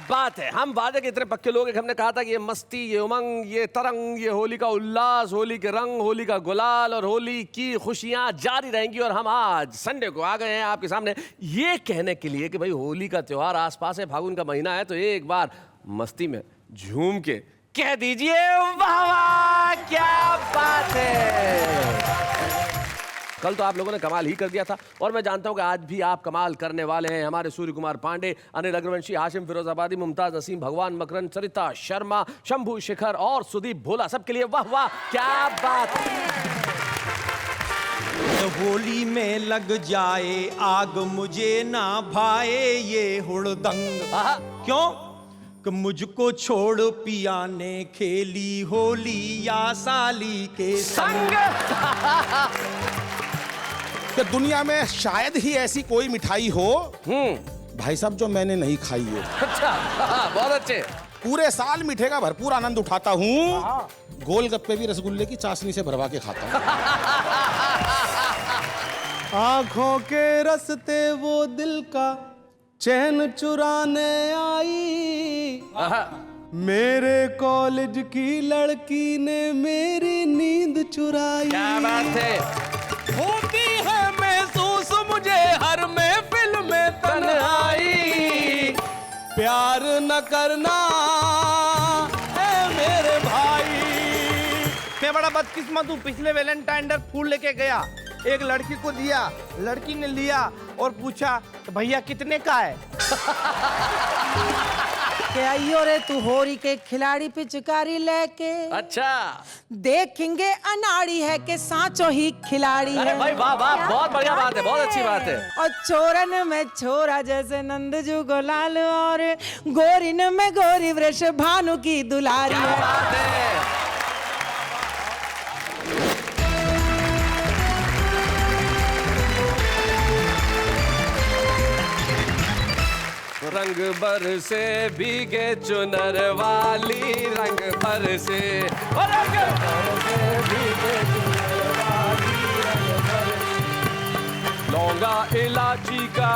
बात है। हम वादे के इतने पक्के लोग हैं कि हमने कहा था कि ये मस्ती, ये उमंग, ये तरंग, ये होली का उल्लास, होली के रंग, होली का गुलाल और होली की खुशियां जारी रहेंगी। और हम आज संडे को आ गए हैं आपके सामने ये कहने के लिए कि भाई होली का त्योहार आसपास है, फागुन का महीना है, तो एक बार मस्ती में झूम के कह दीजिए वाह वाह, क्या बात है। कल तो आप लोगों ने कमाल ही कर दिया था और मैं जानता हूं कि आज भी आप कमाल करने वाले हैं। हमारे सूर्य कुमार पांडे, अनिल अग्रवंशी, हाशिम फिरोजाबादी, मुमताज नसीम, भगवान मकरन, सरिता शर्मा, शंभू शिखर और सुदीप भोला, सबके लिए वाह वाह, क्या बात है। होली में लग जाए आग मुझे ना भाए ये हुड़दंग। क्यों कि मुझको छोड़ पिया ने खेली होली या साली के संग। कि दुनिया में शायद ही ऐसी कोई मिठाई हो भाई साहब जो मैंने नहीं खाई हो। अच्छा, बहुत अच्छे। पूरे साल मीठे का भरपूर आनंद उठाता हूँ, गोलगप्पे भी रसगुल्ले की चाशनी से भरवा के खाता हूँ। आंखों के रस्ते वो दिल का चैन चुराने आई, मेरे कॉलेज की लड़की ने मेरी नींद चुराई। क्या बात है। होती है महसूस मुझे हर महफिल में तन्हाई, प्यार न करना ए मेरे भाई। मैं बड़ा बदकिस्मत हूँ, पिछले वैलेंटाइन डे फूल लेके गया, एक लड़की को दिया, लड़की ने लिया और पूछा तो भैया कितने का है। क्या आइयो रे तू होरी के खिलाड़ी पिचकारी लेके। अच्छा, देखेंगे अनाड़ी है कि सांचो ही खिलाड़ी है। अरे भाई वाह वाह, बहुत बढ़िया बात है, बहुत अच्छी बात है। और चोरन में छोरा जैसे नंदजू गोलाल और गोरिन में गोरी वृष भानु की दुलारी है। बात है। रंग बरसे भीगे चुनर वाली, रंग बरसे, रंग बरसे भीगे चुनर वाली, रंग बरसे। लौंगा इलायची का,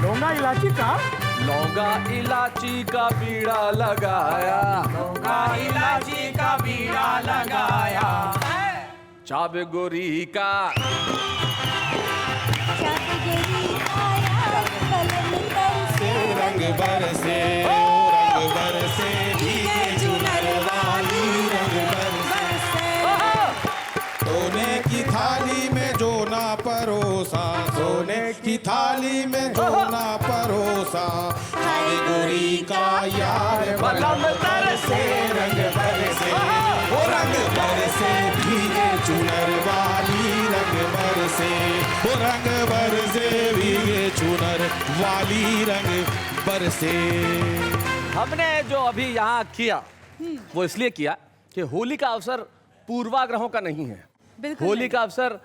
लौंगा इलायची का, लौंगा इलायची का बीड़ा लगाया, लौंगा इलायची का बीड़ा लगाया। चाबे गोरी का, रंग बरसे, रंग बरसे भीगे चुनर वाली, रंग बरसे। सोने की थाली में जो ना परोसा, सोने की थाली में जो ना परोसा, हाय गोरी का यार बलम तरसे, रंग बरसे, ओ रंग बरसे भीगे चुनर वाली, रंग बरसे, ओ रंग बरसे भीगे चुनर वाली, रंग बरसे। हमने जो अभी यहाँ किया वो इसलिए किया कि होली का अवसर पूर्वाग्रहों का नहीं है, होली का अवसर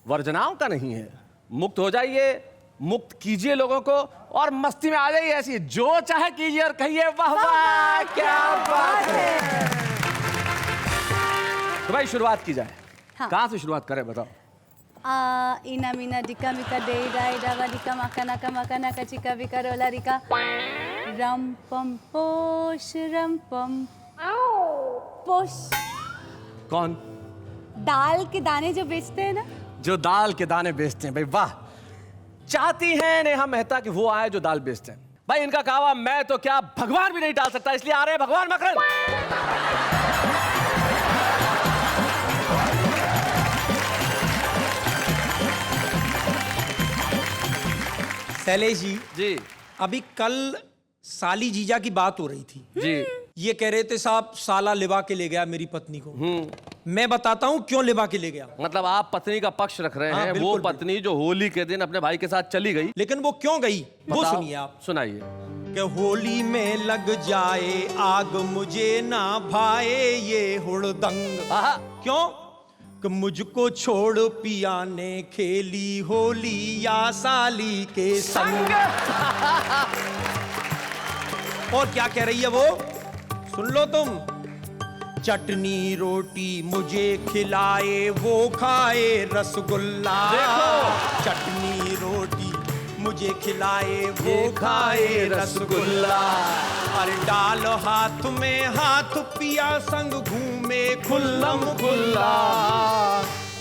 वर्जनाओं का नहीं है। मुक्त हो जाइए, मुक्त कीजिए लोगों को और मस्ती में आ जाइए, ऐसी जो चाहे कीजिए और कहिए वाह वाह, क्या बात है। तो भाई शुरुआत की जाए। हाँ। कहाँ से शुरुआत करें बताओ। इना मीना डिका मिका डे डाई डावा डिका मकाना का मकाना का चिका बिका रोला रिका रम पम पोश रम पम पोश। कौन? दाल के दाने जो बेचते हैं ना, जो दाल के दाने बेचते हैं। भाई वाह, चाहती हैं नेहा मेहता कि वो आए जो दाल बेचते हैं। भाई इनका कहावा मैं तो क्या भगवान भी नहीं डाल सकता, इसलिए आ रहे हैं भगवान मकरन। शैलेश जी अभी कल साली जीजा की बात हो रही थी जी। ये कह रहे थे साहब साला लिवा के ले गया मेरी पत्नी को। मैं बताता हूँ क्यों लिवा के ले गया। मतलब आप पत्नी का पक्ष रख रहे हाँ, हैं। बिल्कुल, वो पत्नी जो होली के दिन अपने भाई के साथ चली गई, लेकिन वो क्यों गई वो बताओ, सुनिए आप। सुनाइए। कि होली में लग जाए आग मुझे ना भाए ये हुड़दंग। आहा। क्यों कि मुझको छोड़ पिया ने खेली होली या साली के संग। और क्या कह रही है वो, सुन लो तुम। चटनी रोटी मुझे खिलाए वो खाए रसगुल्ला। चटनी रोटी मुझे मुझे खिलाए वो खाए रसगुल्ला। अरे डाल हाथ में हाथ पिया संग घूमे खुल्लम खुल्ला।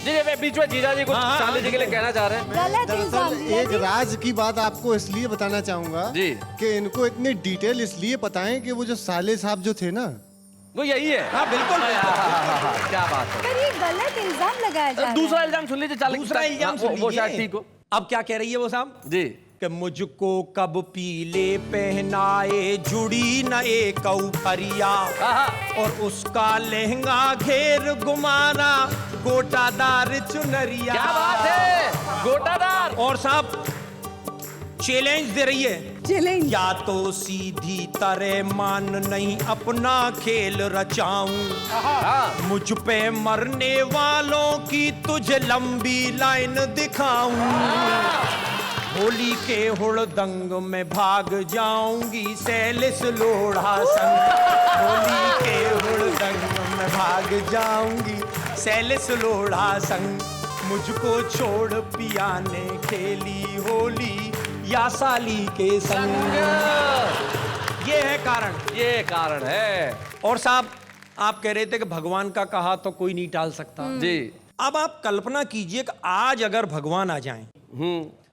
जी जी, बीच में जीजा जी कुछ साले जी के लिए कहना चाह रहे हैं। गलत इल्जाम दरअसल जीजा एक जी। राज की बात आपको इसलिए बताना चाहूंगा जी। कि इनको इतनी डिटेल इसलिए बताएं कि वो जो साले साहब जो थे ना, वो यही है। हाँ बिल्कुल। क्या बात है। पर ये गलत इल्जाम लगाया जा रहा है। दूसरा इल्जाम सुन लीजिए चालीस। दूसरा इल्जाम सुन वो शायद लीजिए। ठीक हो। अब क्या कह रही है वो साहब जी। कि मुझको कब पीले पहनाए जुड़ी न एक फरिया, और उसका लहंगा घेर गुमाना गोटादार चुनरिया। क्या बात है, गोटादार। और साहब चैलेंज दे रही है, चैलेंज। या तो सीधी तरह मान नहीं अपना खेल रचाऊं, हाँ। मुझ पे मरने वालों की तुझे लंबी लाइन दिखाऊं। होली के हुड़दंग में भाग जाऊंगी सैलिस लोढ़ा संग। होली के हुड़दंग में भाग जाऊंगी सैलिस लोढ़ा संग। मुझको छोड़ पिया ने खेली होली या साली के संग। ये है कारण, ये कारण है। और साहब आप कह रहे थे कि भगवान का कहा तो कोई नहीं टाल सकता। जी। अब आप कल्पना कीजिए कि आज अगर भगवान आ जाएं,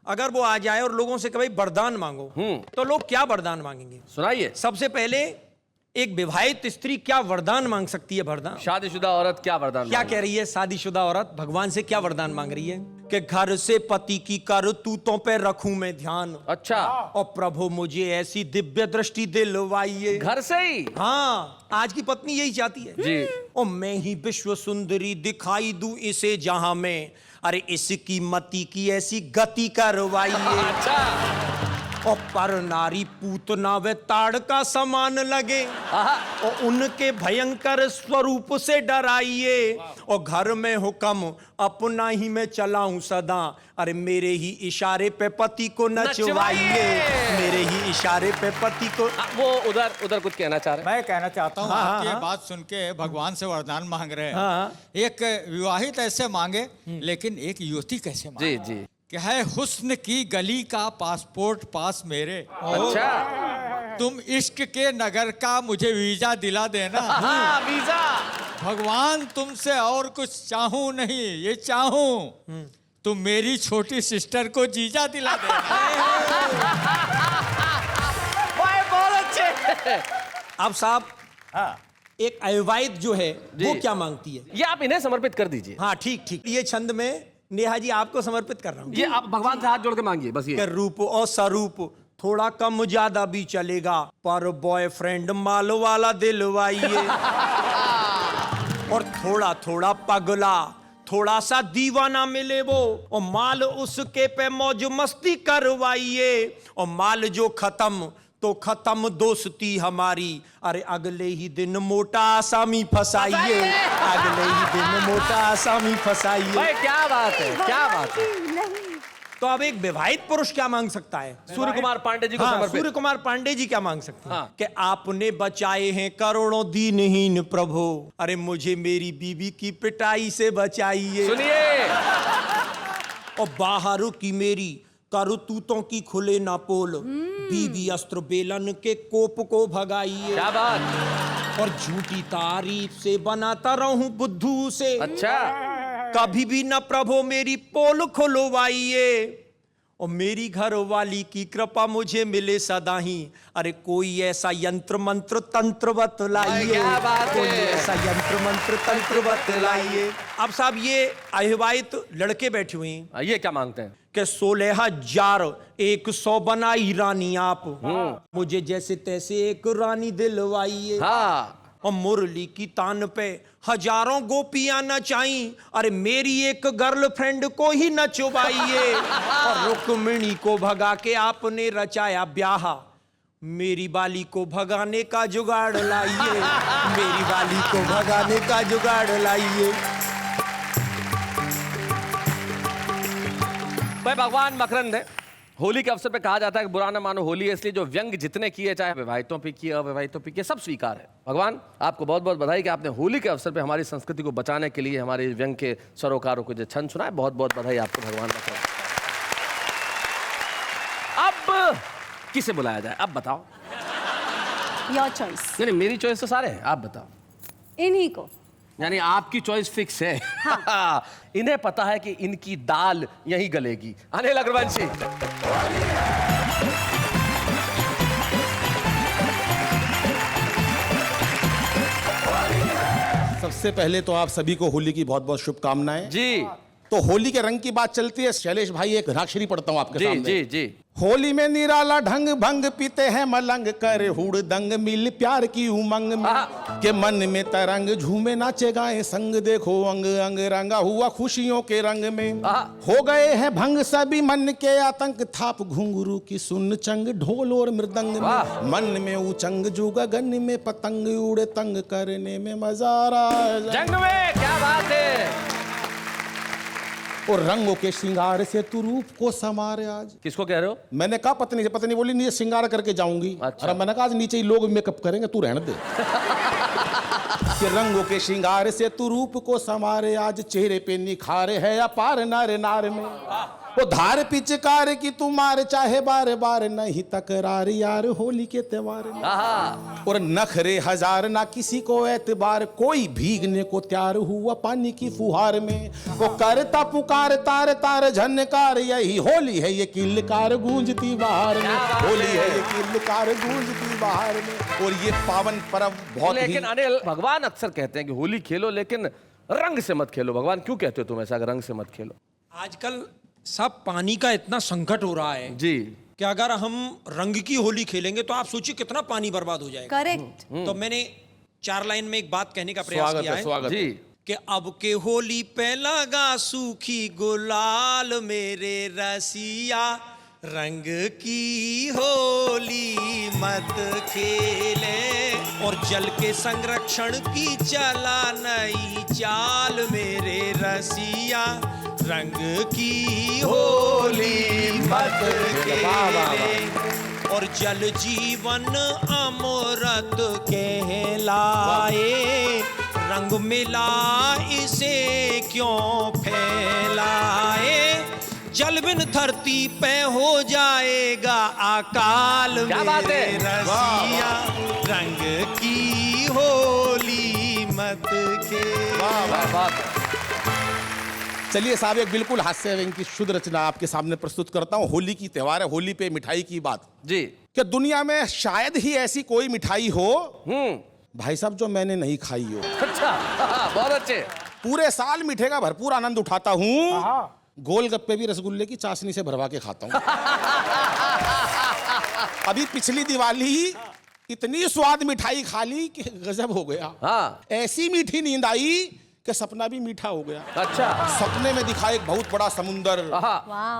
अगर वो आ जाए और लोगों से कभी वरदान मांगो, तो लोग क्या वरदान मांगेंगे? सुनाइए। सबसे पहले एक विवाहित स्त्री क्या वरदान मांग सकती है? वरदान। शादीशुदा औरत क्या वरदान क्या मांगे? कह रही है शादीशुदा औरत? भगवान से क्या वरदान मांग रही है कि घर से पति की करतूतों पे रखूं मैं ध्यान, अच्छा। और प्रभु मुझे ऐसी दिव्य दृष्टि दिलवाइए। घर से ही। हाँ, आज की पत्नी यही चाहती है जी। और मैं ही विश्व सुंदरी दिखाई दूं इसे जहां में, अरे इसकी मति की ऐसी गति करवाइए। अच्छा। और पर नारी पूतना व ताड़ का समान लगे, और उनके भयंकर स्वरूप से डराइए। और घर में हुक्म अपना ही मैं चलाऊं सदा, अरे मेरे ही इशारे पे पति को नचवाइए। मेरे ही इशारे पे पति को। वो उधर कुछ कहना चाह रहे हैं। मैं कहना चाहता हूँ, हाँ, आपकी ये हाँ। बात सुन के भगवान से वरदान मांग रहे हैं। हाँ। एक विवाहित ऐसे मांगे, लेकिन एक युवती कैसे मांगे? जी जी। क्या है, हुस्न की गली का पासपोर्ट पास मेरे, अच्छा। तुम इश्क के नगर का मुझे वीजा दिला देना। हाँ, वीजा। भगवान तुमसे और कुछ चाहूं नहीं, ये चाहूं तुम मेरी छोटी सिस्टर को जीजा दिला देना। बहुत अच्छे। अब साहब एक अविवाहित जो है वो जी। क्या मांगती है? ये आप इन्हें समर्पित कर दीजिए। हाँ ठीक ठीक, ये छंद में नेहा जी आपको समर्पित कर रहा हूँ। ये आप भगवान से हाथ जोड़ के मांगिए बस। ये के रूप और स्वरूप थोड़ा कम ज्यादा भी चलेगा, पर बॉयफ्रेंड माल वाला दिलवाइए। और थोड़ा थोड़ा पगला, थोड़ा सा दीवाना मिले वो, और माल उसके पे मौज मस्ती करवाइए। और माल जो खत्म तो खत्म दोस्ती हमारी, अरे अगले ही दिन मोटा आसामी फसाइए। अगले ही दिन मोटा आसामी फसाइए। भाई क्या बात है, क्या बात है। नहीं। तो अब एक विवाहित पुरुष क्या मांग सकता है? सूर्य कुमार पांडे जी को हाँ, समर्पित। सूर्य कुमार पांडे जी क्या मांग सकते हैं? हाँ। कि आपने बचाए हैं करोड़ों दीनहीन प्रभु, अरे मुझे मेरी बीवी की पिटाई से बचाइए। सुनिए। और बाहर की मेरी करतूतों की खुले ना पोल, बीवी अस्त्र बेलन के कोप को भगाइए। क्या बात। और झूठी तारीफ से बनाता रहूं बुद्धू से, अच्छा। कभी भी न प्रभु मेरी पोल खुलवाइए। और मेरी घर वाली की कृपा मुझे मिले सदा ही, अरे कोई ऐसा यंत्र मंत्र तंत्र बतलाइए। क्या बात है। कोई ऐसा यंत्र मंत्र तंत्र बतलाइए। अब साहब ये अविवाहित लड़के बैठे हुए हैं ये क्या मांगते हैं? कि 16,100 बनाई रानी आप, मुझे जैसे तैसे एक रानी दिलवाइए। हाँ। और मुरली की तान पे हजारों गोपियां नचाई, अरे मेरी एक गर्लफ्रेंड को ही नचवाइए। और रुक्मिणी को भगा के आपने रचाया ब्याह, मेरी बाली को भगाने का जुगाड़ लाइए। मेरी बाली को भगाने का जुगाड़ लाइए। भाई भगवान मकरंद है। होली के अवसर पे कहा जाता है कि बुरा न मानो होली है, इसलिए जो व्यंग जितने किए, चाहे विवाहितों पे किए अविवाहितों पे किए, सब स्वीकार है। भगवान आपको बहुत बहुत बधाई कि आपने होली के अवसर पे हमारी संस्कृति को बचाने के लिए हमारे व्यंग के सरोकारों को जो छंद सुना है। बहुत बहुत बधाई आपको भगवान मकरंद। किसे बुलाया जाए अब बताओ। Your choice. नहीं नहीं, मेरी चॉइस तो सारे हैं, आप बताओ। इन्हीं को। यानी आपकी चॉइस फिक्स है। इन्हें पता है कि इनकी दाल यहीं गलेगी। अनिल अग्रवंशी। सबसे पहले तो आप सभी को होली की बहुत बहुत शुभकामनाएं। जी तो होली के रंग की बात चलती है, शैलेश भाई एक राक्षरी पढ़ता हूं आपके जी सामने। जी जी। होली में निराला ढंग भंग पीते हैं मलंग, कर हुड़ दंग मिल प्यार की उमंग में, के मन में तरंग झूमे नाचे गाए संग, देखो अंग अंग रंगा हुआ खुशियों के रंग में। हो गए हैं भंग सभी मन के आतंक, थाप घुंघरू की सुन चंग ढोल और मृदंग में, मन में उचंग जो गगन में पतंग उड़े तंग, करने में मजा आ रहा। जंग में क्या बात है। और रंगों के श्रृंगार से तू रूप को समारे आज। किसको कह रहे हो? मैंने कहा पत्नी से, पत्नी बोली नहीं श्रृंगार करके जाऊंगी। अच्छा। और मैंने कहा आज नीचे ही लोग मेकअप करेंगे, तू रहने दे। कि रंगों के श्रृंगार से तू रूप को समारे आज, चेहरे पे निखारे है अपार नारे नार में, वो धार पिचकार की तू मार चाहे बार बार, नहीं तकरार यार होली के त्योहार में। और नखरे हजार ना किसी को एतबार, कोई भीगने को तैयार हुआ पानी की फुहार में, वो करता पुकार तार तार झनकार, यही होली है ये किलकार गूंजती बाहर में, होली है ये किलकार गूंजती बाहर में। और ये पावन पर्व बहुत ही। लेकिन अनिल, भगवान अक्सर कहते हैं कि होली खेलो लेकिन रंग से मत खेलो। भगवान क्यों कहते हो तुम ऐसा, रंग से मत खेलो? आजकल सब पानी का इतना संकट हो रहा है जी कि अगर हम रंग की होली खेलेंगे तो आप सोचिए कितना पानी बर्बाद हो जाएगा। करेक्ट। तो मैंने 4 लाइन में एक बात कहने का प्रयास किया है। स्वागत जी। कि अब के होली पे लगा सूखी गुलाल मेरे रसिया, रंग की होली मत खेले, और जल के संरक्षण की चला नई चाल मेरे रसिया, रंग की होली मत खेले, और जल जीवन अमृत कहलाए, रंग मिला इसे क्यों फैलाए, जल बिन धरती पे हो जाएगा अकाल मेरे रसिया, रंग की होली मत खेले। चलिए साहब, एक बिल्कुल हास्य व्यंग्य की शुद्ध रचना आपके सामने प्रस्तुत करता हूँ। होली की त्योहार है, होली पे मिठाई की बात। जी। कि दुनिया में शायद ही ऐसी कोई मिठाई हो भाई साहब जो मैंने नहीं खाई हो। अच्छा, बहुत अच्छे। पूरे साल मीठे का भरपूर आनंद उठाता हूँ, गोलगप्पे भी रसगुल्ले की चाशनी से भरवा के खाता हूँ। अभी पिछली दिवाली इतनी स्वाद मिठाई खा ली कि गजब हो गया। हाँ। ऐसी मीठी नींद आई कि सपना भी मीठा हो गया। अच्छा। सपने में दिखा एक बहुत बड़ा समुंदर,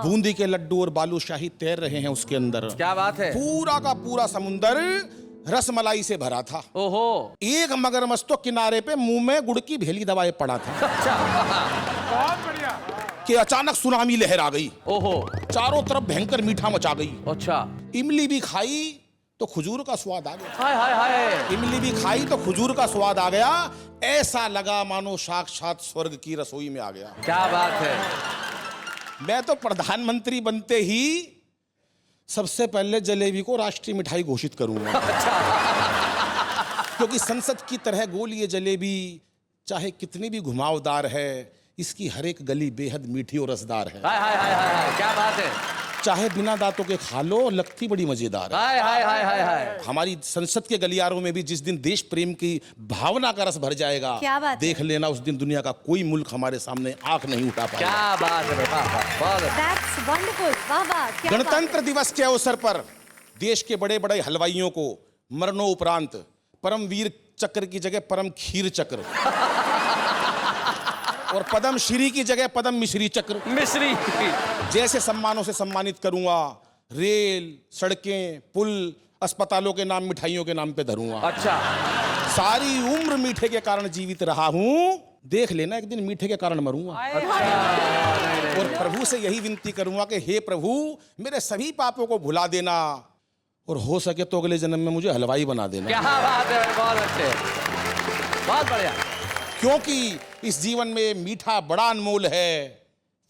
बूंदी के लड्डू और बालूशाही तैर रहे हैं उसके अंदर। क्या बात है। पूरा का पूरा समुंदर रसमलाई से भरा था। ओहो। एक मगरमच्छ तो किनारे पे मुंह में गुड़ की भेली दबाए पड़ा था। अच्छा। बहुत बढ़िया। कि अचानक सुनामी लहर आ गई। ओहो। चारों तरफ भयंकर मीठा मचा गई। अच्छा। इमली भी खाई तो खजूर का स्वाद आ गया। हाय हाय हाय। इमली भी खाई तो खजूर का स्वाद आ गया। ऐसा लगा मानो साक्षात स्वर्ग की रसोई में आ गया। क्या बात है। मैं तो प्रधानमंत्री बनते ही सबसे पहले जलेबी को राष्ट्रीय मिठाई घोषित करूंगा। क्योंकि संसद की तरह गोल ये जलेबी चाहे कितनी भी घुमावदार है, इसकी हर एक गली बेहद मीठी और रसदार है। हाय हाय हाय हाय, क्या बात है। चाहे बिना दांतों के खा लो, लगती बड़ी मजेदार है। हाय हाय हाय हाय हाय। हमारी संसद के गलियारों में भी जिस दिन देश प्रेम की भावना का रस भर जाएगा, क्या बात देख लेना उस दिन दुनिया का कोई मुल्क हमारे सामने आंख नहीं उठा पाएगा। क्या बात है बेटा, बहुत अच्छा। That's wonderful. वाह वाह, क्या बात है। गणतंत्र दिवस के अवसर पर देश के बड़े बड़े हलवाइयों को मरणोपरांत परमवीर चक्र की जगह परम खीर चक्र और पद्म श्री की जगह पद्म मिश्री चक्र मिश्री जैसे सम्मानों से सम्मानित करूंगा। रेल, सड़कें, पुल, अस्पतालों के नाम मिठाइयों के नाम पे धरूंगा। अच्छा। सारी उम्र मीठे के कारण जीवित रहा हूं, देख लेना एक दिन मीठे के कारण मरूंगा। और प्रभु से यही विनती करूंगा कि हे प्रभु, मेरे सभी पापों को भुला देना और हो सके तो अगले जन्म में मुझे हलवाई बना देना। क्या बात है, बहुत अच्छे, बहुत बढ़िया। क्योंकि इस जीवन में मीठा बड़ा अनमोल है।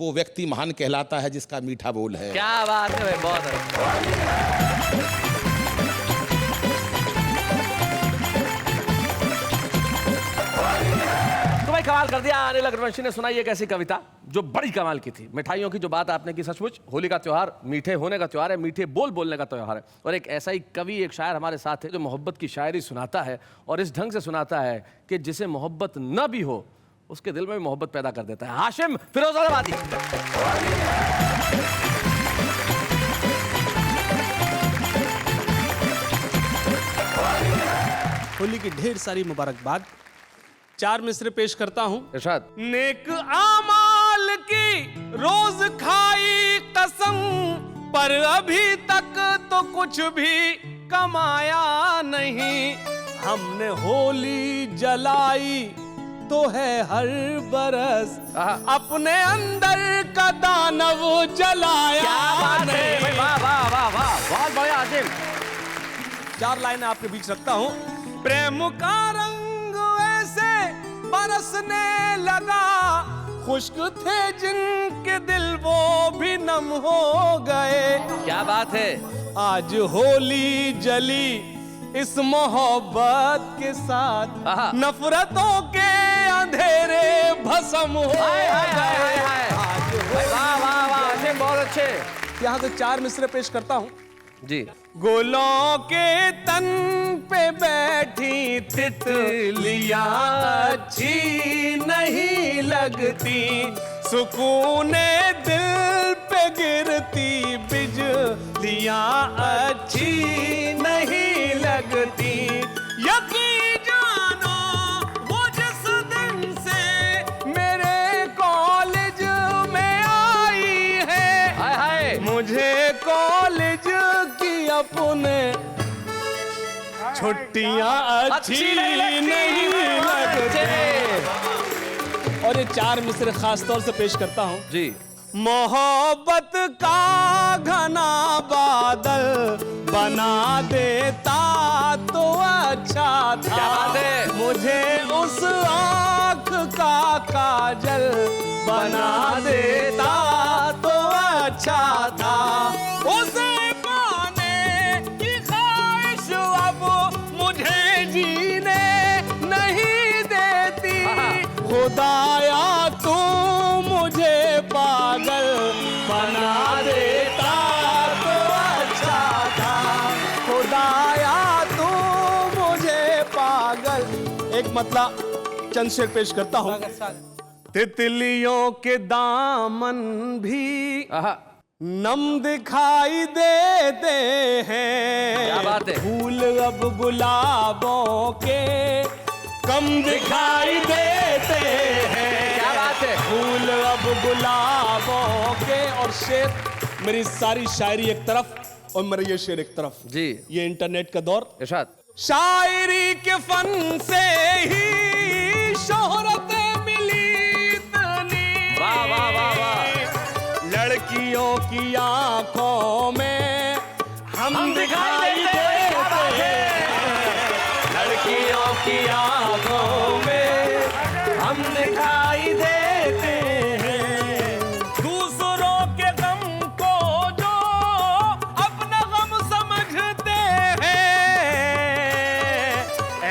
वो व्यक्ति महान कहलाता है जिसका मीठा बोल है। क्या बात है, बहुत अच्छा। कमाल कर दिया अनिल अग्रवंशी ने। सुनाई एक ऐसी कविता जो बड़ी कमाल की थी। मिठाइयों की जो बात आपने की, सचमुच होली का त्योहार मीठे होने का त्योहार है, मीठे बोल बोलने का त्योहार है। और एक ऐसा ही कवि, एक शायर हमारे साथ है जो मोहब्बत की शायरी सुनाता है और इस ढंग से सुनाता है कि जिसे मोहब्बत न भी हो उसके दिल में भी मोहब्बत पैदा कर देता है। हाशिम फिरोजाबादी। होली की ढेर सारी मुबारकबाद। 4 मिसरे पेश करता हूं। इरशाद। नेक आमाल की रोज खाई कसम, पर अभी तक तो कुछ भी कमाया नहीं। हमने होली जलाई तो है हर बरस, अपने अंदर का दानव जलाया। क्या बात है भाई, वाह वाह वाह वाह, बहुत बढ़िया हाशिम। 4 लाइनें आपके बीच रखता हूं। प्रेम का रंग ऐसे बरसने लगा, खुश्क थे जिनके दिल वो भी नम हो गए। क्या बात है। आज होली जली इस मोहब्बत के साथ, नफरतों के अंधेरे भस्म हो गए। वाह वाह वाह हाशिम, बहुत अच्छे। यहाँ से 4 मिसरे पेश करता हूँ जी। गुलों के तन पे बैठी तितलियां अच्छी नहीं लगती, सुकूने दिल पे गिरती बिजलियां अच्छी नहीं लगती। यकीन जानो वो जिस दिन से मेरे कॉलेज में आई है, हाय हाय, मुझे कॉलेज की अपने छुट्टियां अच्छी नहीं लगती। और ये 4 मिसरे खास तौर से पेश करता हूं जी। मोहब्बत का घना बादल बना देता तो अच्छा था। क्या बात है। मुझे उस आँख का काजल बना देता तो अच्छा था। उसे पाने की ख्वाहिश अब मुझे जीने नहीं देती। खुदाया तू मुझे पागल बना देता तो अच्छा था। खुदाया तू मुझे पागल। एक मतलब चंद शेर पेश करता हूँ। तितलियों के दामन भी नम दिखाई देते हैं। क्या बात है। फूल अब गुलाबों के कम दिखाई देते हैं। क्या बात है। फूल अब गुलाबों के। और शेर, मेरी सारी शायरी एक तरफ और मेरा ये शेर एक तरफ जी। ये इंटरनेट का दौर। इरशाद। शायरी के फन से ही शोहरत मिली इतनी। वाह वाह वाह वाह। लड़कियों की आंखों में हम दिखाई देते हैं। लड़कियों की आंखों में हम दिखाई देते हैं। दूसरों के गम को जो अपना गम समझते हैं,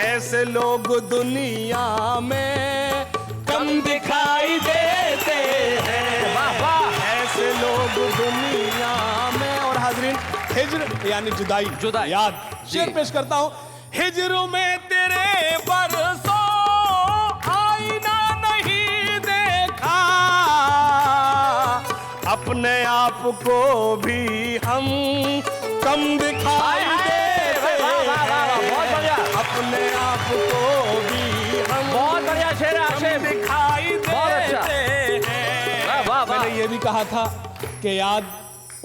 ऐसे लोग दुनिया में कम दिखाई देते हैं। वाह वाह, ऐसे लोग दुनिया में। और हाजरीन, हिज्र यानी जुदाई, जुदाई। याद शेर पेश करता हूँ। हिज्र में तेरे बरसों आईना नहीं देखा, अपने आप को भी हम कम दिखाई देते हैं। अपने आप को भी हम बहुत बढ़िया शेर है हाशिम, दिखाई बहुत अच्छा। देते हैं। वाह वाह। मैंने ये भी कहा था कि याद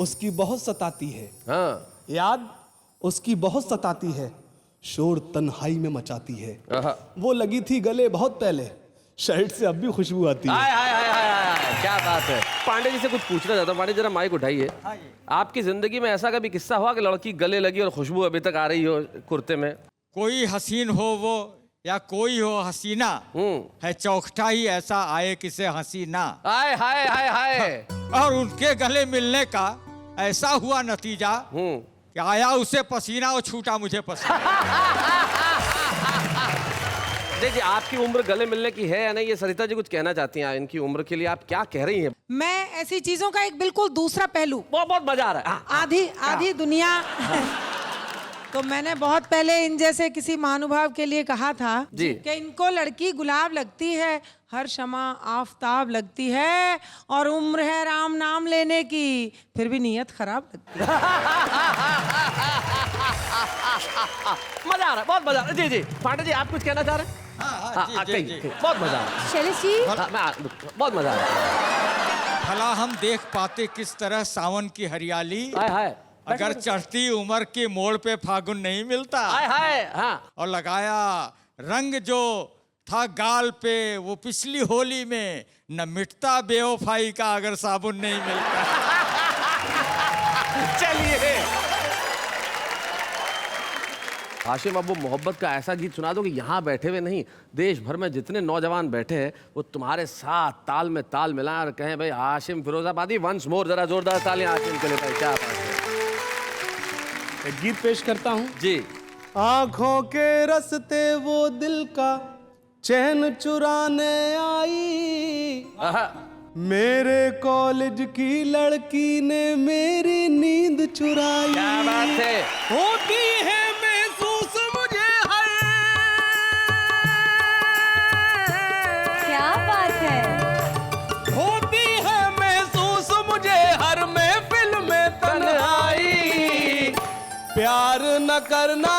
उसकी बहुत सताती है। हाँ। याद उसकी बहुत सताती है, शोर तन्हाई में मचाती है। वो लगी थी गले बहुत पहले, शर्ट से अब भी खुशबू आती है। हाय हाय हाय हाय हाय, क्या बात है। पांडे जी से कुछ पूछना चाहता हूँ। पांडे जरा माइक उठाइए। आपकी जिंदगी में ऐसा कभी किस्सा हुआ कि लड़की गले लगी और खुशबू अभी तक आ रही हो कुर्ते में? कोई हसीन हो वो या कोई हो हसीना, है चौखटा ही ऐसा आए किसे हसीना। हाय हाय हाय हाय। और उनके गले मिलने का ऐसा हुआ नतीजा कि आया उसे पसीना और छूटा मुझे पसीना। देखिए, आपकी उम्र गले मिलने की है या नहीं, ये सरिता जी कुछ कहना चाहती हैं। इनकी उम्र के लिए आप क्या कह रही हैं? मैं ऐसी चीजों का एक बिल्कुल दूसरा पहलू, बहुत मजा आ रहा है। आधी दुनिया तो मैंने बहुत पहले इन जैसे किसी महानुभाव के लिए कहा था जी कि इनको लड़की गुलाब लगती है, हर शमा आफताब लगती है, और उम्र है राम नाम लेने की, फिर भी नीयत खराब लगती है। मजा आ रहा है, बहुत मजा आ रहा है। जी जी पांडे जी, आप कुछ कहना चाह रहे हैं? हाँ, कहिए, बहुत मजा आ रहा है। शैलेश जी, बहुत मजा आ रहा है। भला हम देख पाते किस तरह सावन की हरियाली, हाय हाय, अगर चढ़ती उम्र के मोड़ पे फागुन नहीं मिलता। हाय हाय। हाँ, और लगाया रंग जो था गाल पे वो पिछली होली में, न मिटता बेवफाई का अगर साबुन नहीं मिलता। चलिए हाशिम, अब वो मोहब्बत का ऐसा गीत सुना दो कि यहाँ बैठे हुए नहीं, देश भर में जितने नौजवान बैठे हैं वो तुम्हारे साथ ताल में ताल मिलाएं और कहें भाई हाशिम फिरोजाबादी वंस मोर, जरा जोरदार तालियां हाशिम के लिए भाई, क्या बात है। एक गीत पेश करता हूँ जी। आंखों के रस्ते वो दिल का चैन चुराने आई, आहा, मेरे कॉलेज की लड़की ने मेरी नींद चुराई। क्या बात है। होती है महसूस मुझे हर, क्या बात है। होती है महसूस मुझे हर महफिल में तन्हाई, प्यार न करना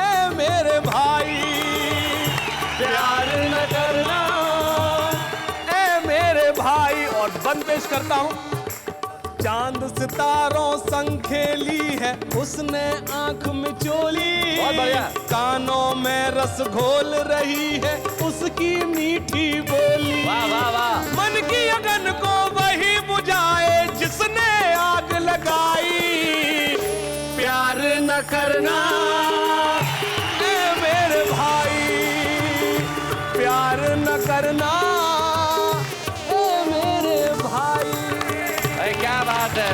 ए मेरे भाई, प्यार न करना ए मेरे भाई। और बंद पेश करता हूँ, चांद सितारों संग खेली है उसने आंख में चोली, बहुत बढ़िया। कानों में रस घोल रही है उसकी मीठी बोली। वाह वाह वाह। मन की अगन को वही बुझाए जिसने आग लगाई, प्यार न करना ए मेरे भाई, प्यार न करना ए मेरे भाई। अरे क्या बात है।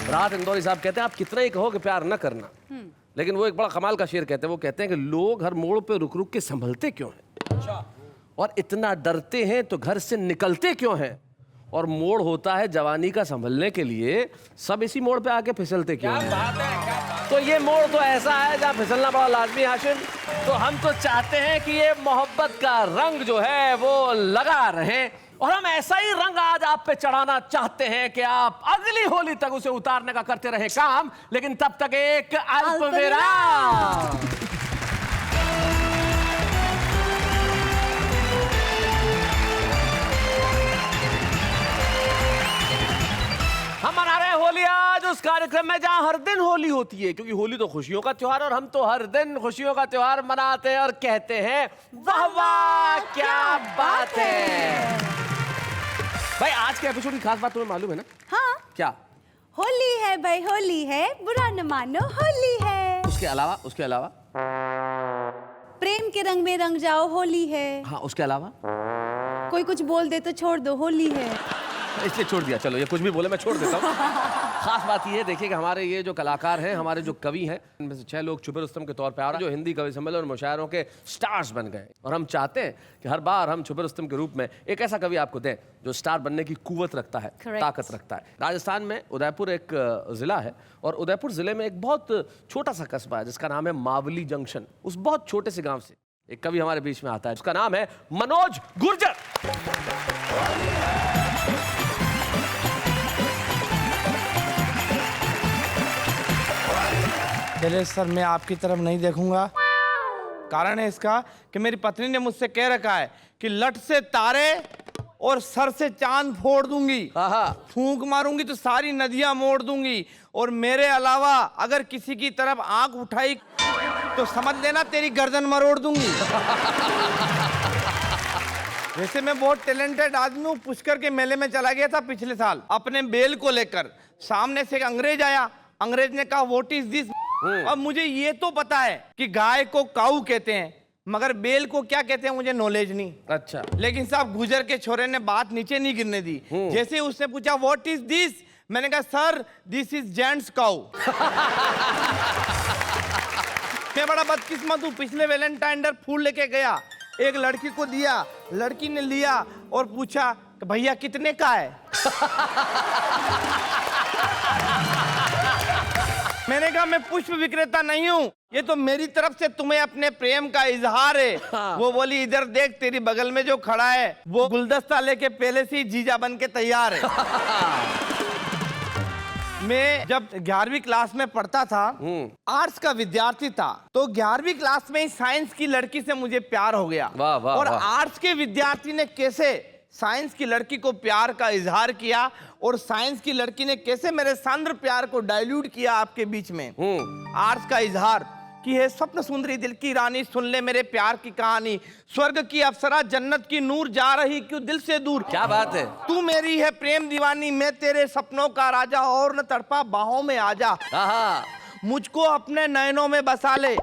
राहत इंदौरी साहब कहते हैं आप कितना ही कहो कि प्यार न करना, लेकिन वो एक बड़ा कमाल का शेर कहते हैं। वो कहते हैं कि लोग हर मोड़ पे रुक रुक के संभलते क्यों हैं, और इतना डरते हैं तो घर से निकलते क्यों हैं, और मोड़ होता है जवानी का संभलने के लिए, सब इसी मोड़ पे आके फिसलते क्यों हैं। तो ये मोड़ तो ऐसा है जहाँ फिसलना बड़ा लाजमी है हाशिम। तो हम तो चाहते हैं कि ये मोहब्बत का रंग जो है वो लगा रहे, और हम ऐसा ही रंग आज आप पे चढ़ाना चाहते हैं कि आप अगली होली तक उसे उतारने का करते रहे काम, लेकिन तब तक एक अल्प विराम। हम मना रहे हैं होली आज उस कार्यक्रम में जहां हर दिन होली होती है, क्योंकि होली तो खुशियों का त्योहार, और हम तो हर दिन खुशियों का त्योहार मनाते हैं और कहते हैं वाह वाह क्या बात है। भाई आज के एपिसोड की खास बात तुम्हें मालूम है ना? हाँ, क्या? होली है भाई, होली है, बुरा न मानो, होली है। उसके अलावा प्रेम के रंग में रंग जाओ, होली है। हाँ, उसके अलावा कोई कुछ बोल दे तो छोड़ दो, होली है। इसलिए छोड़ दिया, चलो ये कुछ भी बोले मैं छोड़ देता हूँ। खास बात ये है, देखिए कि हमारे ये जो कलाकार हैं, हमारे जो कवि हैं, इनमें से 6 लोग छुपे रुस्तम के तौर पे आ रहे हैं, जो हिंदी कवि सम्मेलन और मुशायरों के स्टार्स बन गए, और हम चाहते हैं कि हर बार हम छुपे रुस्तम के रूप में एक ऐसा कवि आपको दें जो स्टार बनने की कुव्वत रखता है, Correct. ताकत रखता है। राजस्थान में उदयपुर एक जिला है, और उदयपुर जिले में एक बहुत छोटा सा कस्बा है जिसका नाम है मावली जंक्शन। उस बहुत छोटे से गाँव से एक कवि हमारे बीच में आता है, उसका नाम है मनोज गुर्जर। शैलेश सर, मैं आपकी तरफ नहीं देखूंगा। कारण है इसका कि मेरी पत्नी ने मुझसे कह रखा है कि लट से तारे और सर से चांद फोड़ दूंगी, फूंक मारूंगी तो सारी नदियां मोड़ दूंगी, और मेरे अलावा अगर किसी की तरफ आंख उठाई तो समझ लेना तेरी गर्दन मरोड़ दूंगी। वैसे मैं बहुत टैलेंटेड आदमी हूँ। पुष्कर के मेले में चला गया था पिछले साल अपने बेल को लेकर। सामने से एक अंग्रेज आया, अंग्रेज ने कहा व्हाट इज दिस। अब मुझे ये तो पता है कि गाय को काऊ कहते हैं, मगर बेल को क्या कहते हैं मुझे नॉलेज नहीं। अच्छा। लेकिन साहब गुजर के छोरे ने बात नीचे नहीं गिरने दी। जैसे ही उसने पूछा व्हाट इज दिस, मैंने कहा sir this is gents cow. मैं बड़ा बदकिस्मत हूँ, पिछले वैलेंटाइन डे फूल लेके गया, एक लड़की को दिया, लड़की ने लिया और पूछा कि भैया कितने का है। मैंने कहा मैं पुष्प विक्रेता नहीं हूँ, ये तो मेरी तरफ से तुम्हें अपने प्रेम का इजहार है। वो बोली इधर देख, तेरी बगल में जो खड़ा है वो गुलदस्ता लेके पहले से ही जीजा बन के तैयार है। मैं जब 11वीं क्लास में पढ़ता था, आर्ट्स का विद्यार्थी था, तो 11वीं क्लास में ही साइंस की लड़की से मुझे प्यार हो गया। वाह, वाह, और वाह। आर्ट्स के विद्यार्थी ने कैसे साइंस की लड़की को प्यार का इजहार किया और साइंस की लड़की ने कैसे मेरे सांद्र प्यार को डाइल्यूट किया आपके बीच में। आर्ट्स का इजहार कि है स्वप्न सुंदरी दिल की रानी, सुन ले मेरे प्यार की कहानी, स्वर्ग की अप्सरा जन्नत की नूर, जा रही क्यों दिल से दूर। क्या बात है। तू मेरी है प्रेम दीवानी, मैं तेरे सपनों का राजा, और न तड़पा बाहों में आजा। आहा। मुझको अपने नयनों में बसा ले,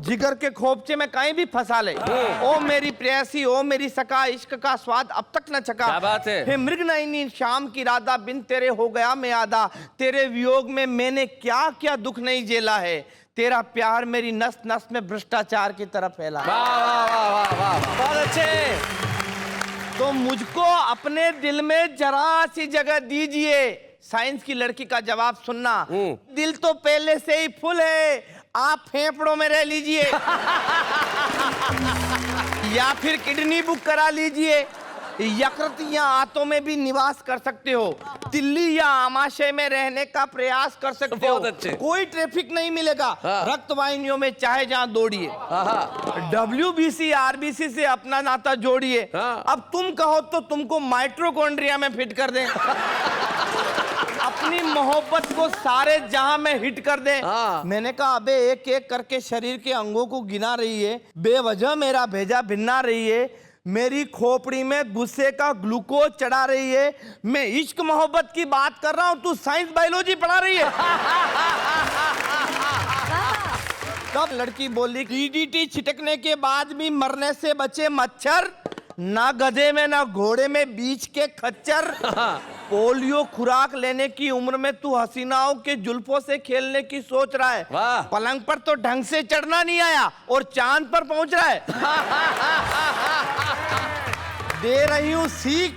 जिगर के खोपचे में कहीं भी फंसा ले। ओ मेरी प्रेयसी, ओ मेरी सका, इश्क का स्वाद अब तक न चका। क्या बात है। हे मृग नयनी शाम की राधा, बिन तेरे हो गया मैं आधा, तेरे वियोग में मैंने क्या क्या दुख नहीं झेला है, तेरा प्यार मेरी नस नस में भ्रष्टाचार की तरफ फैला। वाह वाह वाह वाह वाह, बहुत अच्छे। तो मुझको अपने दिल में जरा सी जगह दीजिए। साइंस की लड़की का जवाब सुनना, दिल तो पहले से ही फुल है, आप फेफड़ों में रह लीजिए। या फिर किडनी बुक करा लीजिए, यकृत या आंतों में भी निवास कर सकते हो, दिल्ली या आमाशय में रहने का प्रयास कर सकते हो। बहुत अच्छे। कोई ट्रैफिक नहीं मिलेगा। रक्त वाहिनियों में चाहे जहां दौड़िए। WBC RBC से अपना नाता जोड़िए। अब तुम कहो तो तुमको माइट्रोकॉन्ड्रिया में फिट कर दें। अपनी मोहब्बत को सारे जहां में हिट कर दे। मैंने कहा अबे एक एक करके शरीर के अंगों को गिना रही है, बेवजह मेरा भेजा भिन्ना रही है, मेरी खोपड़ी में गुस्से का ग्लूकोज चढ़ा रही है, मैं इश्क मोहब्बत की बात कर रहा हूं, तू साइंस बायोलॉजी पढ़ा रही है। तब लड़की बोली DDT छिटकने के बाद भी मरने से बचे मच्छर, ना गधे में ना घोड़े में बीच के खच्चर, पोलियो खुराक लेने की उम्र में तू हसीनाओं के जुल्फों से खेलने की सोच रहा है। पलंग पर तो ढंग से चढ़ना नहीं आया और चांद पर पहुंच रहा है। दे रही हूं सीख,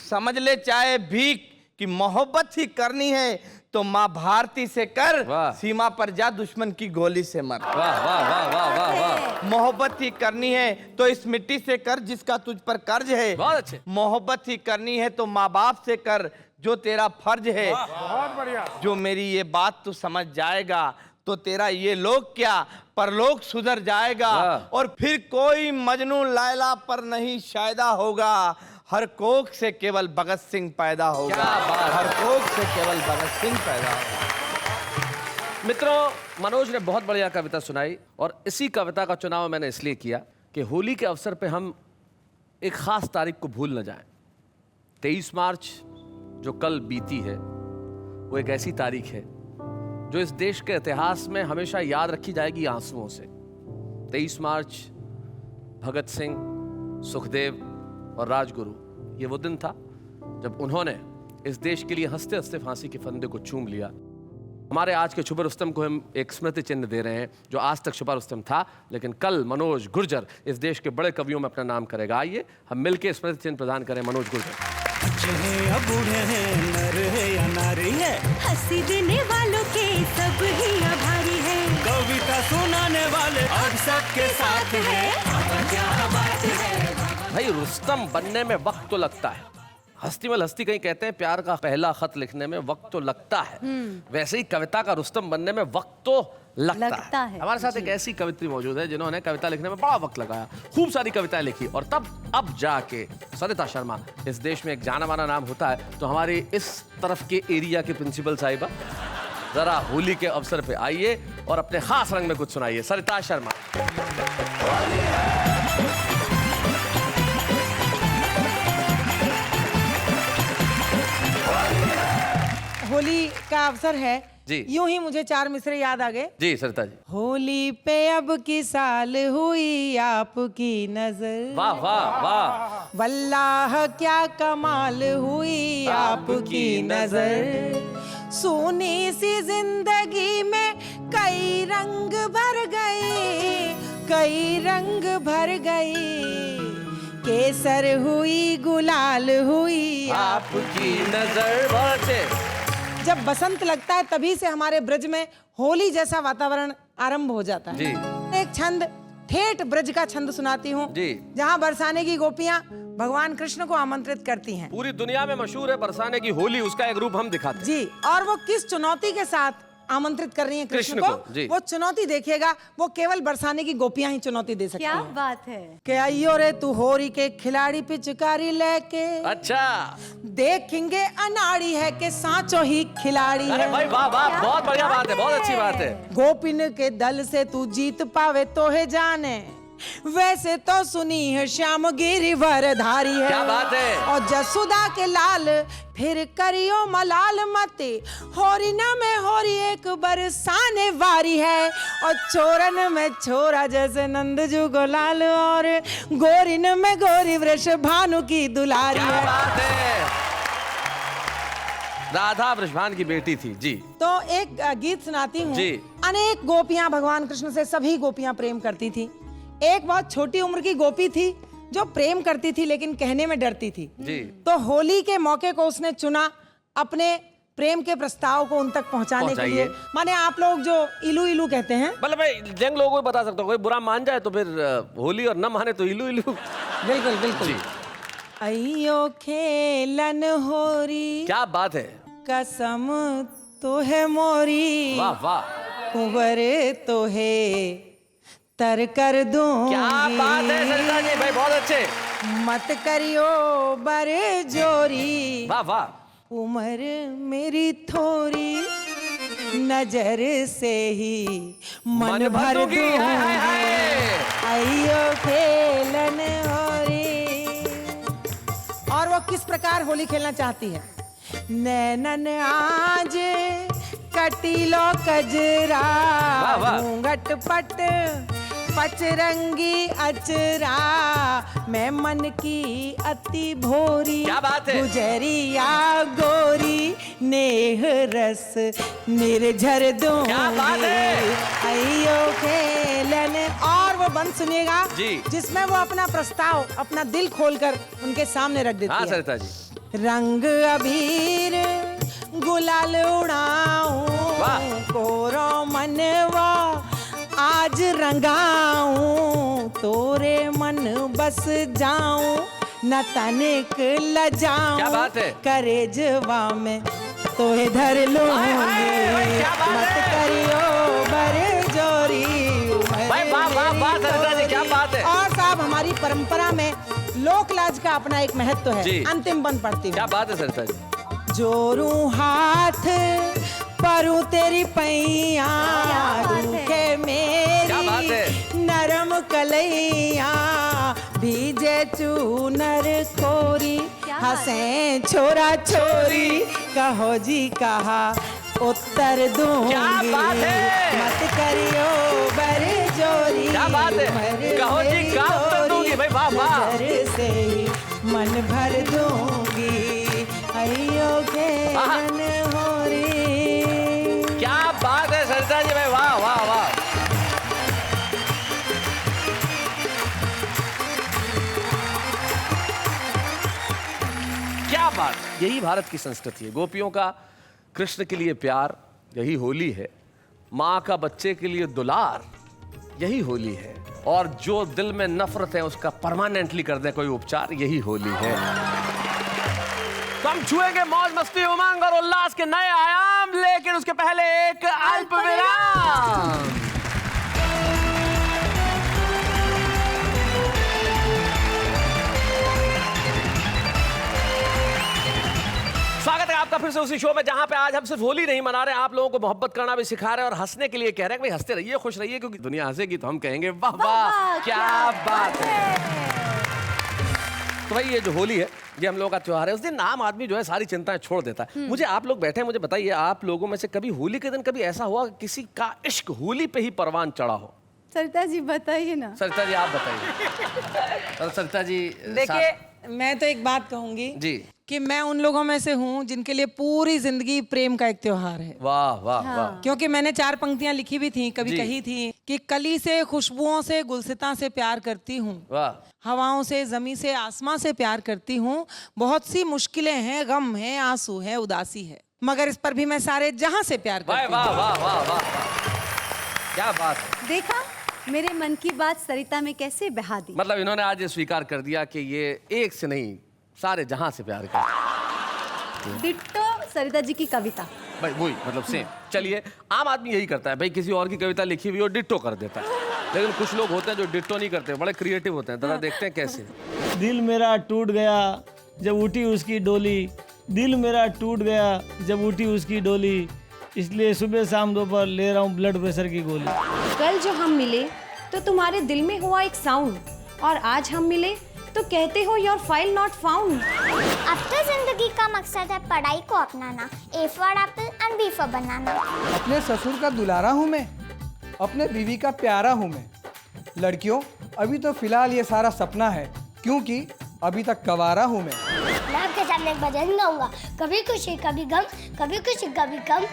समझ ले चाहे भीख, कि मोहब्बत ही करनी है तो माँ भारती से कर, सीमा पर जा दुश्मन की गोली से मर। वाह वाह वाह वाह वाह वाह। मोहब्बत ही करनी है तो इस मिट्टी से कर जिसका तुझ पर कर्ज है। बहुत अच्छे। मोहब्बत ही करनी है तो माँ बाप से कर जो तेरा फर्ज है। बहुत बढ़िया। जो मेरी ये बात तू समझ जाएगा तो तेरा ये लोग क्या परलोक सुधर जाएगा, और फिर कोई मजनू लैला पर नहीं शायदा होगा, हर कोख से केवल भगत सिंह पैदा होगा। हर कोख से केवल भगत सिंह पैदा होगा। मित्रों, मनोज ने बहुत बढ़िया कविता सुनाई और इसी कविता का चुनाव मैंने इसलिए किया कि होली के अवसर पे हम एक खास तारीख को भूल न जाएं। 23 मार्च जो कल बीती है वो एक ऐसी तारीख है जो इस देश के इतिहास में हमेशा याद रखी जाएगी आंसुओं से। 23 मार्च भगत सिंह, सुखदेव और राजगुरु, ये वो दिन था जब उन्होंने इस देश के लिए हंसते हंसते फांसी के फंदे को चूम लिया। हमारे आज के छुपा रुस्तम को हम एक स्मृति चिन्ह दे रहे हैं जो आज तक छुपा रुस्तम था, लेकिन कल मनोज गुर्जर इस देश के बड़े कवियों में अपना नाम करेगा। आइए हम मिलकर स्मृति चिन्ह प्रदान करें मनोज गुर्जर। बच्चे हैं या बूढ़े हैं, नर है या नारी है, हंसी देने वालों के सब ही आभारी है, कविता सुनाने वाले अब सबके साथ है। क्या बात है। भाई रुस्तम बनने में वक्त तो लगता है। हस्तीमल हस्ती कहीं कहते हैं प्यार का पहला खत लिखने में वक्त तो लगता है, वैसे ही कविता का रुस्तम बनने में वक्त तो लगता है। हमारे साथ एक ऐसी कवित्री मौजूद है जिन्होंने कविता लिखने में बड़ा वक्त लगाया, खूब सारी कविताएं लिखी और तब अब जाके सरिता शर्मा इस देश में एक जाना माना नाम होता है। तो हमारी इस तरफ के एरिया के प्रिंसिपल साहिबा जरा होली के अवसर पे आइए और अपने खास रंग में कुछ सुनाइए। सरिता शर्मा। होली का अवसर है जी। यूं ही मुझे 4 मिसरे याद आ गए। जी सरिता जी। होली पे अब की साल हुई आपकी नजर, वाह वाह वाह। वल्लाह क्या कमाल हुई आपकी नजर, सोनी सी जिंदगी में कई रंग भर गए, कई रंग भर गए, केसर हुई गुलाल हुई आपकी नजर। बहुत अच्छे। जब बसंत लगता है तभी से हमारे ब्रज में होली जैसा वातावरण आरंभ हो जाता है। जी। एक छंद, ठेठ ब्रज का छंद सुनाती हूँ, जी। जहाँ बरसाने की गोपियाँ भगवान कृष्ण को आमंत्रित करती हैं। पूरी दुनिया में मशहूर है बरसाने की होली, उसका एक रूप हम दिखाते हैं। जी, और वो किस चुनौती के साथ आमंत्रित कर रही हैं कृष्ण कृष्ण को, जी। को, वो चुनौती देखिएगा। वो केवल बरसाने की गोपियां ही चुनौती दे सकती क्या हैं। बात है। के आइयो रे तू होरी के खिलाड़ी पिचकारी लेके, अच्छा। देखेंगे अनाड़ी है के सांचो ही खिलाड़ी अरे है। भाई वाह वाह, बहुत बढ़िया बात है, बहुत अच्छी बात है। गोपिन के दल से तू जीत पावे तो है जाने, वैसे तो सुनी है श्याम गिरिवरधारी है। क्या बात है। और जसुदा के लाल फिर करियो मलाल मते, होरी न में होरी एक बरसाने वारी है, और चोरन में छोरा जैसे नंदजू गोलाल, और गोरिन में गोरी वृष भानु की दुलारी क्या है। बात है। राधा वृषभान की बेटी थी। जी। तो एक गीत सुनाती हूँ। जी। अनेक गोपियां भगवान कृष्ण से, सभी गोपियां प्रेम करती थी। एक बहुत छोटी उम्र की गोपी थी जो प्रेम करती थी लेकिन कहने में डरती थी। जी। तो होली के मौके को उसने चुना अपने प्रेम के प्रस्ताव को उन तक पहुंचाने के लिए। माने आप लोग जो इलू इलू कहते हैं, मतलब मैं जंग लोगों को बता सकता हूँ, कोई बुरा मान जाए तो फिर होली और न माने तो इलू इलू। बिल्कुल बिल्कुल। अयो खेलन होरी, क्या बात है। कसम तो है मोरी, वाह वाह। कुंवर तो है तर कर दूंगी। क्या बात है सरिता जी, भाई बहुत अच्छे। मत करियो बर जोरी, वाह वाह। उम्र मेरी थोड़ी, नजर से ही मन भर दूंगी। आइयो खेलन होरी। और वो किस प्रकार होली खेलना चाहती है। नैनन आज कटीलो कजरा, घूंघट पट पचरंगी अचरा, मैं मन की अति भोरी। क्या बात है। गुजरिया गोरी, नेह रस निर्झर दूंगी। क्या बात है। अयो खेलन। और वो बंद सुनिएगा जी। जिसमें वो अपना प्रस्ताव, अपना दिल खोलकर उनके सामने रख देती हाँ है। सरिता जी। रंग अबीर गुलाल उड़ाऊं, कोरो मनवा आज रंगाऊं, तोरे मन बस जाऊं, न तनिक लजाऊं। क्या बात है। करेजवा में तो इधर लूंगी, मत करियो बर जोरी। भाई वाह वाह वाह सरिता जी, क्या बात है। और साहब हमारी परंपरा में लोक लाज का अपना एक महत्व है। जी। अंतिम बंद पढ़ती हूँ। क्या बात है सरिता जी। जोरू हाथ परू तेरी पैया, रूखे क्या बात मेरी है। नरम कलैया, भीजे चूनर कोरी, हंसे छोरा छोरी, कहो जी कहा उत्तर दूंगी। क्या बात है। मत करियो बर जोरी, क्या बात है। कहो जी का उत्तर दूंगी। भाई वाह वाह। नजर से ही मन भर दूंगी। अयो खेलन होरी। क्या बात है सरिता जी, भाई वाह वाह वाह। क्या बात। यही भारत की संस्कृति है, गोपियों का कृष्ण के लिए प्यार, यही होली है। माँ का बच्चे के लिए दुलार, यही होली है। और जो दिल में नफरत है उसका परमानेंटली कर दे कोई उपचार, यही होली है। तो हम छुएंगे मौज मस्ती उमंग और उल्लास के नए आयाम, लेकिन उसके पहले एक अल्प विराम। स्वागत है आपका फिर से उसी शो में जहां पे आज हम सिर्फ होली नहीं मना रहे, आप लोगों को मोहब्बत करना भी सिखा रहे हैं और हंसने के लिए कह रहे हैं कि भाई हंसते रहिए, खुश रहिए, क्योंकि दुनिया हंसेगी तो हम कहेंगे वाह वाह क्या बात है। तो भाई ये जो होली है, ये हम लोगों का त्योहार है। उस दिन आम आदमी जो है सारी चिंताएं छोड़ देता है। मुझे आप लोग बैठे हैं, मुझे बताइए, आप लोगों में से कभी होली के दिन कभी ऐसा हुआ कि किसी का इश्क होली पे ही परवान चढ़ा हो? सरिता जी बताइए ना। सरिता जी आप बताइए। सरिता जी देखिए, मैं तो एक बात कहूंगी जी कि मैं उन लोगों में से हूँ जिनके लिए पूरी जिंदगी प्रेम का एक त्योहार है। वाह वाह वाह। क्योंकि मैंने 4 पंक्तियां लिखी भी थी, कभी जी। कही थी कि कली से, खुशबुओं से, गुलसिता से प्यार करती हूँ, वाह। हवाओं से, जमी से, आसमां से प्यार करती हूँ। बहुत सी मुश्किलें हैं, गम है, आंसू है, उदासी है, मगर इस पर भी मैं सारे जहां से प्यार करती हूँ। वाह वाह वाह वाह, क्या बात है। देखा मेरे मन की बात सरिता में कैसे बहा दी। मतलब इन्होंने आज ये स्वीकार कर दिया कि ये एक से नहीं सारे जहां से प्यार करते। डिट्टो सरिता जी की कविता। भाई वही मतलब सेम। चलिए, आम आदमी यही करता है भाई, किसी और की कविता लिखी हुई हो डिट्टो कर देता है, लेकिन कुछ लोग होते हैं जो डिट्टो नहीं करते, बड़े क्रिएटिव होते हैं। जरा देखते हैं कैसे। दिल मेरा टूट गया जब उठी उसकी डोली, दिल मेरा टूट गया जब उठी उसकी डोली, इसलिए सुबह शाम दोपहर ले रहा हूँ ब्लड प्रेशर की गोली। कल जो हम मिले तो तुम्हारे दिल में हुआ एक साउंड, और आज हम मिले तो कहते हो योर फाइल नॉट फाउंड। अब तो जिंदगी का मकसद है पढ़ाई को अपनाना, A for apple and B for banana. अपने ससुर का दुलारा हूँ मैं, अपने बीवी का प्यारा हूँ मैं। लड़कियों, अभी तो फिलहाल ये सारा सपना है, क्योंकि अभी तक गवारा हूँ मैं। मैं आपके सामने एक भजन गाऊंगा, कभी खुशी कभी गम, कभी खुशी कभी गम,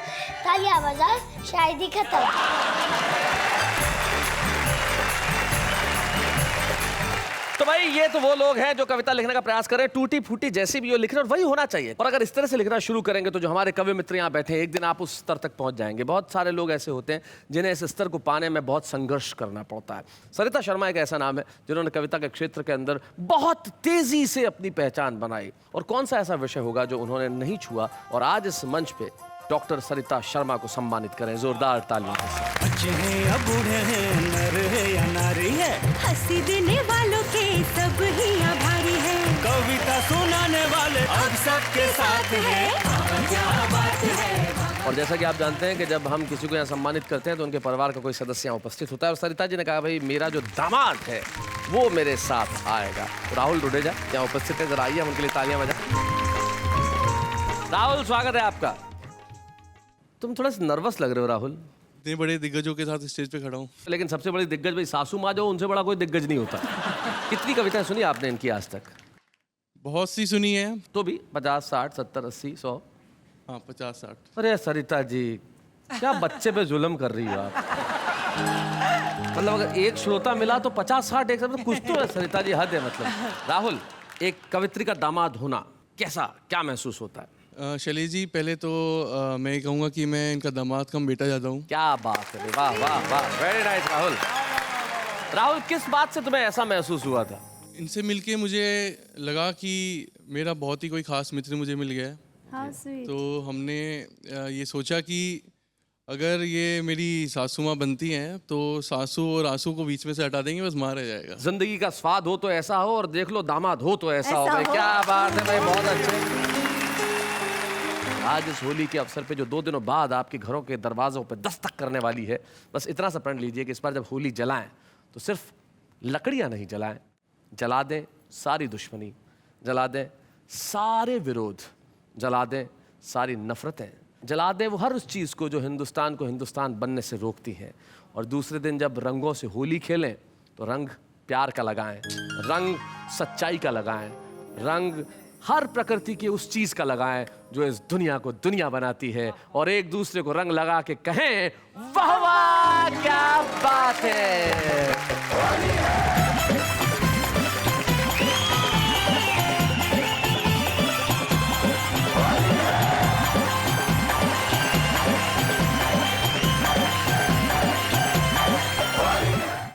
तालियां बजा शायरी खत्म। तो भाई ये तो वो लोग हैं जो कविता लिखने का प्रयास कर रहे हैं, टूटी फूटी जैसी भी हो लिख रहे हैं, और वही होना चाहिए। और अगर इस तरह से लिखना शुरू करेंगे तो जो हमारे कवि मित्र यहाँ बैठे हैं, एक दिन आप उस स्तर तक पहुंच जाएंगे। बहुत सारे लोग ऐसे होते हैं जिन्हें इस स्तर को पाने में बहुत संघर्ष करना पड़ता है। सरिता शर्मा एक ऐसा नाम है जिन्होंने कविता के क्षेत्र के अंदर बहुत तेजी से अपनी पहचान बनाई। और कौन सा ऐसा विषय होगा जो उन्होंने नहीं छुआ, और आज इस मंच पे डॉक्टर सरिता शर्मा को सम्मानित करें जोरदार तालियों के साथ। बच्चे हैं या बूढ़े हैं, नर है या नारी है, हंसी देने वालों के सब ही आभारी है, कविता सुनाने वाले अब सबके साथ है, क्या बात है। और जैसा कि आप जानते हैं कि जब हम किसी को यहाँ सम्मानित करते हैं तो उनके परिवार का कोई सदस्य यहाँ उपस्थित होता है, और सरिता जी ने कहा भाई मेरा जो दामाद है वो मेरे साथ आएगा। तो राहुल डुडेजा यहाँ उपस्थित है, जरा आइए हम उनके लिए तालियां बजाएं। राहुल, स्वागत है आपका। तुम थोड़ा सा नर्वस लग रहे हो राहुल। इतने बड़े दिग्गजों के साथ स्टेज पे खड़ा हूँ। लेकिन सबसे बड़ी दिग्गज भाई सासू माँ जो, उनसे बड़ा कोई दिग्गज नहीं होता। कितनी कविताएं सुनी आपने इनकी आज तक? बहुत सी सुनी है। तो भी 50, 60, 70, 80, 100? हाँ, 50-60। अरे सरिता जी, क्या बच्चे पे जुल्म कर रही हो आप। मतलब अगर एक श्रोता मिला तो 50-60 एक साथ, कुछ तो है सरिता जी, हद है। मतलब राहुल, एक कवित्री का दामाद होना कैसा, क्या महसूस होता है? शैलेश जी, पहले तो मैं ये कहूँगा कि मैं इनका दामाद कम बेटा ज़्यादा हूँ। क्या बात है, वाह वाह वाह, वेरी नाइस राहुल। राहुल, किस बात से तुम्हें ऐसा महसूस हुआ था? इनसे मिलके मुझे लगा कि मेरा बहुत ही कोई खास मित्र मुझे मिल गया है। How sweet. तो हमने ये सोचा कि अगर ये मेरी सासू माँ बनती हैं तो सासू और आंसू को बीच में से हटा देंगे, बस मार रह जाएगा। जिंदगी का स्वाद हो तो ऐसा हो, और देख लो दामाद हो तो ऐसा हो। भाई क्या बात है भाई, बहुत अच्छे। आज इस होली के अवसर पे जो 2 दिनों बाद आपके घरों के दरवाजों पे दस्तक करने वाली है, बस इतना सा प्रण लीजिए कि इस बार जब होली जलाएं तो सिर्फ लकड़ियां नहीं जलाएं, जला दें सारी दुश्मनी, जला दें सारे विरोध, जला दें सारी नफरतें, जला दें वो हर उस चीज़ को जो हिंदुस्तान को हिंदुस्तान बनने से रोकती है। और दूसरे दिन जब रंगों से होली खेलें तो रंग प्यार का लगाएं, रंग सच्चाई का लगाएं, रंग हर प्रकृति की उस चीज का लगाएं जो इस दुनिया को दुनिया बनाती है, और एक दूसरे को रंग लगा के कहें वाह वाह क्या बात है।